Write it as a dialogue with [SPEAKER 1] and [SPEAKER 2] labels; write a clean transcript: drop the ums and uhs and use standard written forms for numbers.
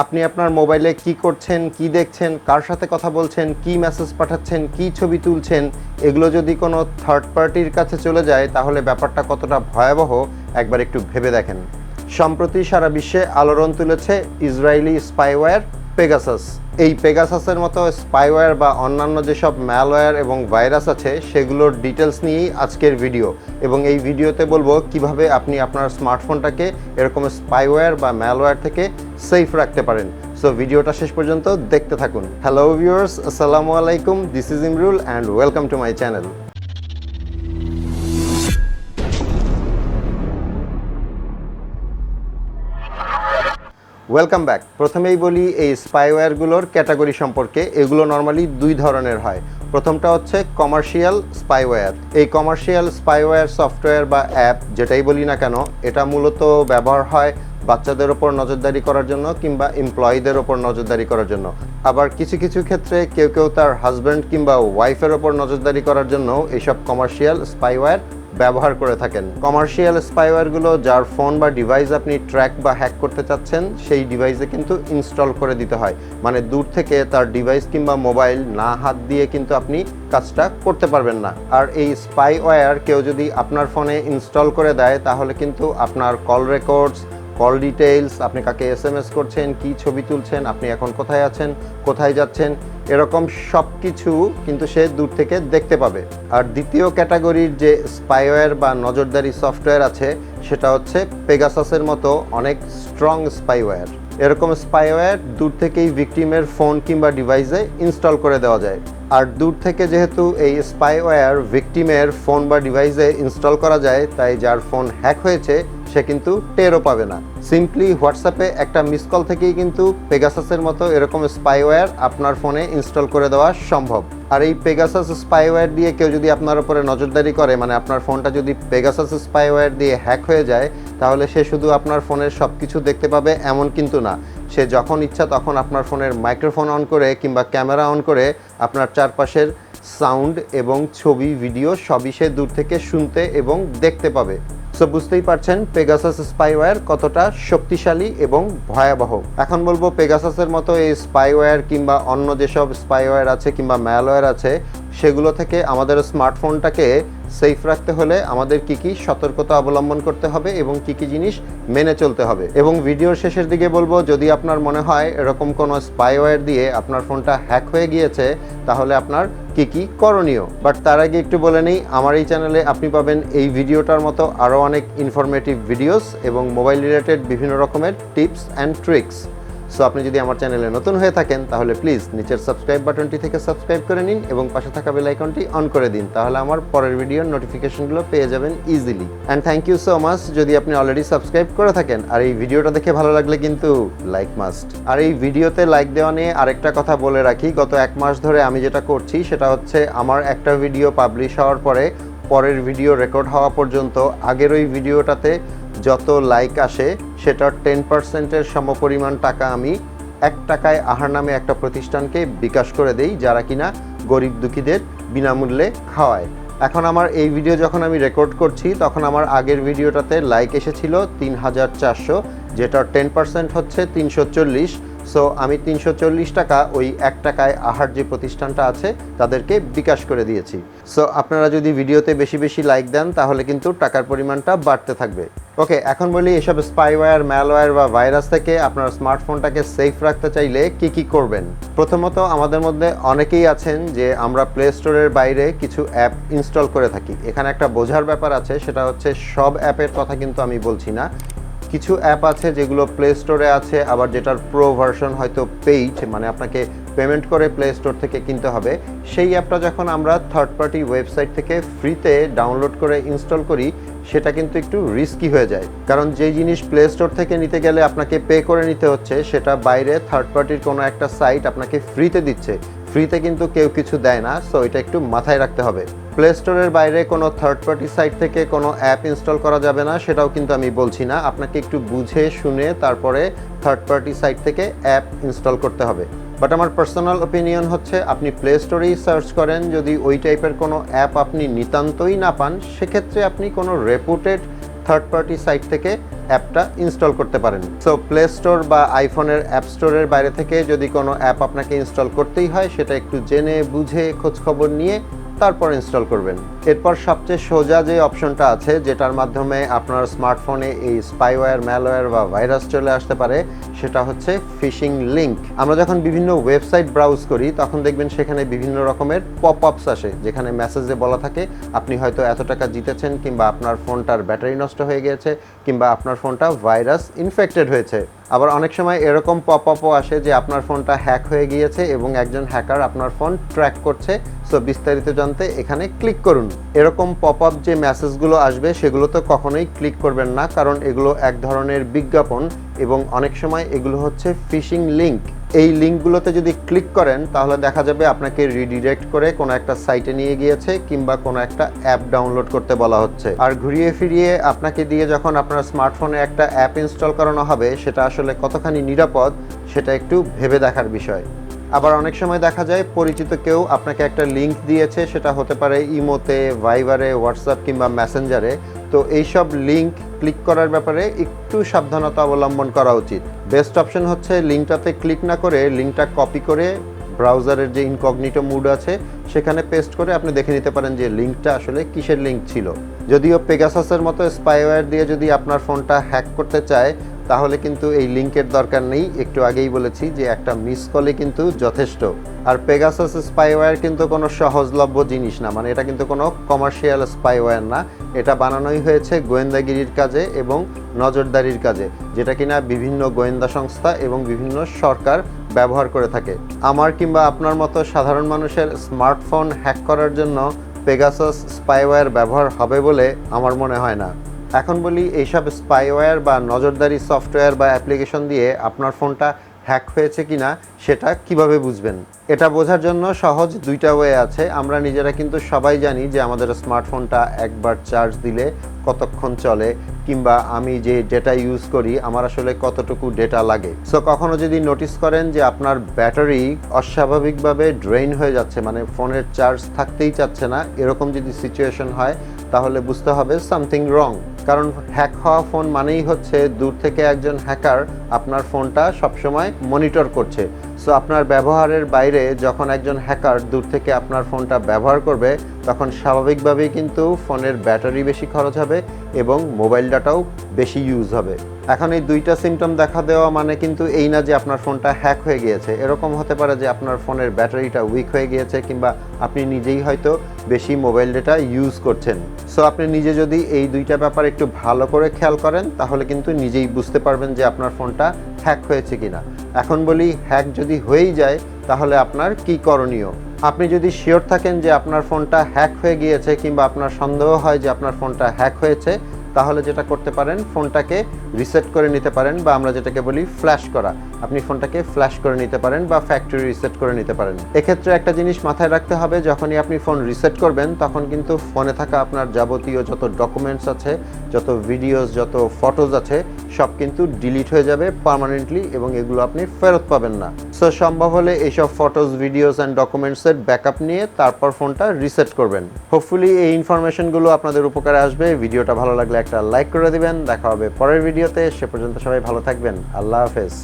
[SPEAKER 1] আপনি আপনার মোবাইলে কি করছেন, কি দেখছেন, কার সাথে কথা বলছেন, কি মেসেজ পাঠাচ্ছেন, কি ছবি তুলছেন, এগুলো যদি কোনো থার্ড পার্টির কাছে চলে যায় তাহলে ব্যাপারটা কতটা ভয়াবহ একবার একটু ভেবে দেখেন। সম্প্রতি সারা বিশ্বে আলোড়ন তুলেছে ইসরায়েলি স্পাইওয়্যার পেগাসাস। এই পেগাসাসের মতো স্পাইওয়্যার বা অন্যান্য যেসব ম্যালওয়্যার এবং ভাইরাস আছে সেগুলোর ডিটেলস নিয়েই আজকের ভিডিও, এবং এই ভিডিওতে বলবো কিভাবে আপনি আপনার স্মার্টফোনটাকে এরকম স্পাইওয়্যার বা ম্যালওয়্যার থেকে সেফ রাখতে পারেন। সো ভিডিওটা শেষ পর্যন্ত দেখতে থাকুন। হ্যালো ভিউয়ার্স, আসসালামু আলাইকুম, this is Imrul and welcome to my channel. Welcome back. প্রথমেই বলি এই স্পাইওয়্যারগুলোর ক্যাটাগরি সম্পর্কে। এগুলো নর্মালি দুই ধরনের হয়। প্রথমটা হচ্ছে কমার্শিয়াল স্পাইওয়্যার। এই কমার্শিয়াল স্পাইওয়্যার সফটওয়্যার বা অ্যাপ যেটাই বলি না কেন, এটা মূলত ব্যবহার হয় বাচ্চাদের ওপর নজরদারি করার জন্য কিংবা এমপ্লয়ীদের ওপর নজরদারি করার জন্য। আবার কিছু কিছু ক্ষেত্রে কেউ কেউ তার হাজব্যান্ড কিংবা ওয়াইফের ওপর নজরদারি করার জন্য এইসব কমার্শিয়াল স্পাইওয়্যার ব্যবহার করে থাকেন। কমার্শিয়াল স্পাইওয়্যারগুলো যার ফোন বা ডিভাইস আপনি ট্র্যাক বা হ্যাক করতে চাচ্ছেন সেই ডিভাইসে কিন্তু ইনস্টল করে দিতে হয়। মানে দূর থেকে তার ডিভাইস কিংবা মোবাইল না হাত দিয়ে কিন্তু আপনি কাজটা করতে পারবেন না। আর এই স্পাইওয়্যার কেউ যদি আপনার ফোনে ইনস্টল করে দেয় তাহলে কিন্তু আপনার কল রেকর্ডস, কল ডিটেইলস, আপনি কাকে এসএমএস করছেন, কি ছবি তুলছেন, আপনি এখন কোথায় আছেন, কোথায় যাচ্ছেন, এরকম সব কিছু কিন্তু সে দূর থেকে দেখতে পাবে। আর দ্বিতীয় ক্যাটাগরির যে স্পাইওয়্যার বা নজরদারি সফটওয়্যার আছে সেটা হচ্ছে পেগাসাসের মতো অনেক স্ট্রং স্পাইওয়্যার। এরকম স্পাইওয়্যার দূর থেকেই ভিকটিমের ফোন কিংবা ডিভাইসে ইনস্টল করে দেওয়া যায়। আর দূর থেকে যেহেতু এই স্পাইওয়্যার ভিকটিমের ফোন বা ডিভাইসে ইনস্টল করা যায়, তাই যার ফোন হ্যাক হয়েছে সে কিন্তু টেরও পাবে না। সিম্পলি হোয়াটসঅ্যাপে একটা মিস কল থেকেই কিন্তু পেগাসাসের মতো এরকম স্পাইওয়্যার আপনার ফোনে ইনস্টল করে দেওয়া সম্ভব। আর এই পেগাসাস স্পাইওয়্যার দিয়ে কেউ যদি আপনার উপরে নজরদারি করে, মানে আপনার ফোনটা যদি পেগাসাস স্পাইওয়্যার দিয়ে হ্যাক হয়ে যায়, তাহলে সে শুধু আপনার ফোনের সব কিছু দেখতে পাবে এমন কিন্তু না। সে যখন ইচ্ছা তখন আপনার ফোনের মাইক্রোফোন অন করে কিংবা ক্যামেরা অন করে আপনার চারপাশের সাউন্ড এবং ছবি, ভিডিও সবই সে দূর থেকে শুনতে এবং দেখতে পাবে। সো বুঝতেই পারছেন পেগাসাস স্পাইওয়্যার কতটা শক্তিশালী এবং ভয়াবহ। এখন বলবো পেগাসাসের মতো এই স্পাইওয়্যার কিংবা অন্য যেসব স্পাইওয়্যার আছে কিংবা ম্যালওয়্যার আছে সেগুলো থেকে আমাদের স্মার্টফোনটাকে সেফ রাখতে হলে আমাদের কি কি সতর্কতা অবলম্বন করতে হবে এবং কি কি জিনিস মেনে চলতে হবে। এবং ভিডিওর শেষের দিকে বলবো, যদি আপনার মনে হয় এরকম কোনো স্পাইওয়্যার দিয়ে আপনার ফোনটা হ্যাক হয়ে গিয়েছে তাহলে আপনার কি কি করণীয়। বাট তার আগে একটু বলে নিই, আমার এই চ্যানেলে আপনি পাবেন এই ভিডিওটার মতো আরও অনেক ইনফরমেটিভ ভিডিওস এবং মোবাইল রিলেটেড বিভিন্ন রকমের টিপস অ্যান্ড ট্রিক্স। সো আপনি যদি আমার চ্যানেলে নতুন হয়ে থাকেন তাহলে প্লিজ নিচের সাবস্ক্রাইব বাটনটি থেকে সাবস্ক্রাইব করে নিন এবং পাশে থাকা বেল আইকনটি অন করে দিন, তাহলে আমার পরের ভিডিওর নোটিফিকেশনগুলো পেয়ে যাবেন easily. And thank you so much যদি আপনি অলরেডি সাবস্ক্রাইব করে থাকেন। আর এই ভিডিওটা দেখে ভালো লাগলে কিন্তু লাইক মাস্ট। আর এই ভিডিওতে লাইক দেওয়া নিয়ে আরেকটা কথা বলে রাখি, গত 1 মাস ধরে আমি যেটা করছি সেটা হচ্ছে আমার একটা ভিডিও পাবলিশ হওয়ার পরে পরের ভিডিও রেকর্ড হওয়া পর্যন্ত আগের ওই ভিডিওটাতে যত লাইক আসে সেটার 10%-এর সমপরিমাণ টাকা আমি 1 টাকায় আহার নামে একটা প্রতিষ্ঠানকে বিকাশ করে দেই, যারা কিনা গরিব দুঃখীদের বিনামূল্যে খাওয়ায়। এখন আমার এই ভিডিও যখন আমি রেকর্ড করছি তখন আমার আগের ভিডিওটাতে লাইক এসেছিল 3400, যেটার 10% হচ্ছে 340। সো আমি 340 টাকা ওই 1 টাকায় আহার যে প্রতিষ্ঠানটা আছে তাদেরকে বিকাশ করে দিয়েছি। সো আপনারা যদি ভিডিওতে বেশি বেশি লাইক দেন তাহলে কিন্তু টাকার পরিমাণটা বাড়তে থাকবে। ওকে, এখন বলি এসব স্পাইওয়্যার, ম্যালওয়্যার বা ভাইরাস থেকে আপনার স্মার্টফোনটাকে সেফ রাখতে চাইলে কি কি করবেন। প্রথমত, আমাদের মধ্যে অনেকেই আছেন যে আমরা প্লে স্টোরের বাইরে কিছু অ্যাপ ইনস্টল করে থাকি। এখানে একটা বোঝার ব্যাপার আছে, সেটা হচ্ছে সব অ্যাপের কথা কিন্তু আমি বলছি না। কিছু অ্যাপ আছে যেগুলো প্লে স্টোরে আছে, আবার যেটার প্রো ভার্সন হয়তো পেইড, মানে আপনাকে পেমেন্ট করে প্লে স্টোর থেকে কিনতে হবে। সেই অ্যাপটা যখন আমরা থার্ড পার্টি ওয়েবসাইট থেকে ফ্রিতে ডাউনলোড করে ইনস্টল করি সেটা কিন্তু একটু রিস্কি হয়ে যায়, কারণ যে জিনিস প্লে স্টোর থেকে নিতে গেলে আপনাকে পে করে নিতে হচ্ছে সেটা বাইরে থার্ড পার্টির কোনো একটা সাইট আপনাকে ফ্রিতে দিচ্ছে। ফ্রিতে কিন্তু কেউ কিছু দেয় না, সো এটা একটু মাথায় রাখতে হবে। প্লে স্টোরের বাইরে কোনো থার্ড পার্টি সাইট থেকে কোনো অ্যাপ ইনস্টল করা যাবে না সেটাও কিন্তু আমি বলছি না। আপনাকে একটু বুঝে শুনে তারপরে থার্ড পার্টি সাইট থেকে অ্যাপ ইনস্টল করতে হবে। বাট আমার পার্সোনাল ওপিনিয়ন হচ্ছে আপনি প্লে স্টোরেই সার্চ করেন, যদি ওই টাইপের কোনো অ্যাপ আপনি নিতান্তই না পান সেক্ষেত্রে আপনি কোনো রেপুটেড থার্ড পার্টি সাইট থেকে অ্যাপটা ইনস্টল করতে পারেন। সো প্লে স্টোর বা আইফোনের অ্যাপ স্টোরের বাইরে থেকে যদি কোনো অ্যাপ আপনাকে ইনস্টল করতেই হয়, সেটা একটু জেনে বুঝে খোঁজখবর নিয়ে তারপর ইনস্টল করবেন। এরপর সবচেয়ে সোজা যে অপশনটা আছে, যেটার মাধ্যমে আপনার স্মার্টফোনে এই স্পাইওয়্যার, ম্যালওয়্যার বা ভাইরাস চলে আসতে পারে, সেটা হচ্ছে ফিশিং লিঙ্ক। আমরা যখন বিভিন্ন ওয়েবসাইট ব্রাউজ করি তখন দেখবেন সেখানে বিভিন্ন রকমের পপ আপস আসে, যেখানে মেসেজে বলা থাকে আপনি হয়তো এত টাকা জিতেছেন, কিংবা আপনার ফোনটার ব্যাটারি নষ্ট হয়ে গিয়েছে, কিংবা আপনার ফোনটা ভাইরাস ইনফেক্টেড হয়েছে। আবার অনেক সময় এরকম পপ আপও আসে যে আপনার ফোনটা হ্যাক হয়ে গিয়েছে এবং একজন হ্যাকার আপনার ফোন ট্র্যাক করছে। সো বিস্তারিত জানতে এখানে ক্লিক করুন। এরকম পপ আপ যে মেসেজগুলো আসবে সেগুলো তো কখনোই ক্লিক করবেন না, কারণ এগুলো এক ধরনের বিজ্ঞাপন এবং অনেক সময় এগুলো হচ্ছে ফিশিং লিঙ্ক। এই লিঙ্কগুলোতে যদি ক্লিক করেন তাহলে দেখা যাবে আপনাকে রিডিরেক্ট করে কোনো একটা সাইটে নিয়ে গিয়েছে, কিংবা কোনো একটা অ্যাপ ডাউনলোড করতে বলা হচ্ছে। আর ঘুরিয়ে ফিরিয়ে আপনাকে দিয়ে যখন আপনার স্মার্টফোনে একটা অ্যাপ ইনস্টল করানো হবে, সেটা আসলে কতখানি নিরাপদ সেটা একটু ভেবে দেখার বিষয়। আবার অনেক সময় দেখা যায় পরিচিত কেউ আপনাকে একটা লিঙ্ক দিয়েছে, সেটা হতে পারে ইমোতে, ভাইবারে, হোয়াটসঅ্যাপ কিংবা মেসেঞ্জারে। তো এইসব লিঙ্ক ক্লিক করার ব্যাপারে একটু সাবধানতা অবলম্বন করা উচিত। বেস্ট অপশন হচ্ছে লিঙ্কটাতে ক্লিক না করে লিঙ্কটা কপি করে ব্রাউজারের যে ইনকগনিটো মুড আছে সেখানে পেস্ট করে আপনি দেখে নিতে পারেন যে লিঙ্কটা আসলে কিসের লিঙ্ক ছিল। যদিও পেগাসাসের মতো স্পাইওয়্যার দিয়ে যদি আপনার ফোনটা হ্যাক করতে চায় তাহলে কিন্তু এই লিঙ্কের দরকার নেই। একটু আগেই বলেছি যে একটা মিস কলে কিন্তু যথেষ্ট। আর পেগাসাস স্পাইওয়্যার কিন্তু কোনো সহজলভ্য জিনিস না, মানে এটা কিন্তু কোনো কমার্শিয়াল স্পাইওয়্যার না। এটা বানানোই হয়েছে গোয়েন্দাগিরির কাজে এবং নজরদারির কাজে, যেটা কিনা বিভিন্ন গোয়েন্দা সংস্থা এবং বিভিন্ন সরকার ব্যবহার করে থাকে। আমার কিংবা আপনার মতো সাধারণ মানুষের স্মার্টফোন হ্যাক করার জন্য পেগাসাস স্পাইওয়্যার ব্যবহার হবে বলে আমার মনে হয় না। এখন বলি এইসব স্পাইওয়্যার বা নজরদারি সফটওয়্যার বা অ্যাপ্লিকেশন দিয়ে আপনার ফোনটা হ্যাক হয়েছে কিনা সেটা কিভাবে বুঝবেন। এটা বোঝার জন্য সহজ দুইটা ওয়ে আছে। আমরা নিজেরা কিন্তু সবাই জানি যে আমাদের স্মার্টফোনটা একবার চার্জ দিলে কতক্ষণ চলে, কিংবা আমি যে ডেটা ইউজ করি আমার আসলে কতটুকু ডেটা লাগে। সো কখনো যদি নোটিস করেন যে আপনার ব্যাটারি অস্বাভাবিকভাবে ড্রেইন হয়ে যাচ্ছে, মানে ফোনের চার্জ থাকতেই চাচ্ছে না, এরকম যদি সিচুয়েশন হয় তাহলে বুঝতে হবে সামথিং রং। কারণ হ্যাক হওয়া ফোন মানেই হচ্ছে দূর থেকে একজন হ্যাকার আপনার ফোনটা সবসময় মনিটর করছে। সো আপনার ব্যবহারের বাইরে যখন একজন হ্যাকার দূর থেকে আপনার ফোনটা ব্যবহার করবে তখন স্বাভাবিকভাবেই কিন্তু ফোনের ব্যাটারি বেশি খরচ হবে এবং মোবাইল ডাটাও বেশি ইউজ হবে। এখন এই দুইটা সিমটম দেখা দেওয়া মানে কিন্তু এই না যে আপনার ফোনটা হ্যাক হয়ে গিয়েছে। এরকম হতে পারে যে আপনার ফোনের ব্যাটারিটা উইক হয়ে গিয়েছে, কিংবা আপনি নিজেই হয়তো বেশি মোবাইল ডেটা ইউজ করছেন। সো আপনি নিজে যদি এই দুইটা ব্যাপার একটু ভালো করে খেয়াল করেন তাহলে কিন্তু নিজেই বুঝতে পারবেন যে আপনার ফোনটা হ্যাক হয়েছে কিনা। এখন বলি, হ্যাক যদি হয়েই যায় তাহলে আপনার কি করণীয়। আপনি যদি শিওর থাকেন যে আপনার ফোনটা হ্যাক হয়ে গিয়েছে, কিংবা আপনার সন্দেহ হয় যে আপনার ফোনটা হ্যাক হয়েছে, তাহলে যেটা করতে পারেন ফোনটাকে রিসেট করে নিতে পারেন, বা আমরা যেটাকে বলি ফ্ল্যাশ করা। আপনি ফোনটাকে ফ্ল্যাশ করে নিতে পারেন বা ফ্যাক্টরি রিসেট করে নিতে পারেন। এক্ষেত্রে একটা জিনিস মাথায় রাখতে হবে, যখনই আপনি ফোন রিসেট করবেন তখন কিন্তু ফোনে থাকা আপনার যাবতীয় যত ডকুমেন্টস আছে, যত ভিডিওস, যত ফটোজ আছে সব কিন্তু ডিলিট হয়ে যাবে পার্মানেন্টলি, এবং এগুলো আপনি ফেরত পাবেন না। সো সম্ভব হলে এইসব ফটোজ, ভিডিওস অ্যান্ড ডকুমেন্টসের ব্যাকআপ নিয়ে তারপর ফোনটা রিসেট করবেন। হোপফুলি এই ইনফরমেশনগুলো আপনাদের উপকারে আসবে। ভিডিওটা ভালো লাগলে একটা লাইক করে দিবেন। দেখা হবে পরের ভিডিওতে। সে পর্যন্ত সবাই ভালো থাকবেন। আল্লাহ হাফেজ।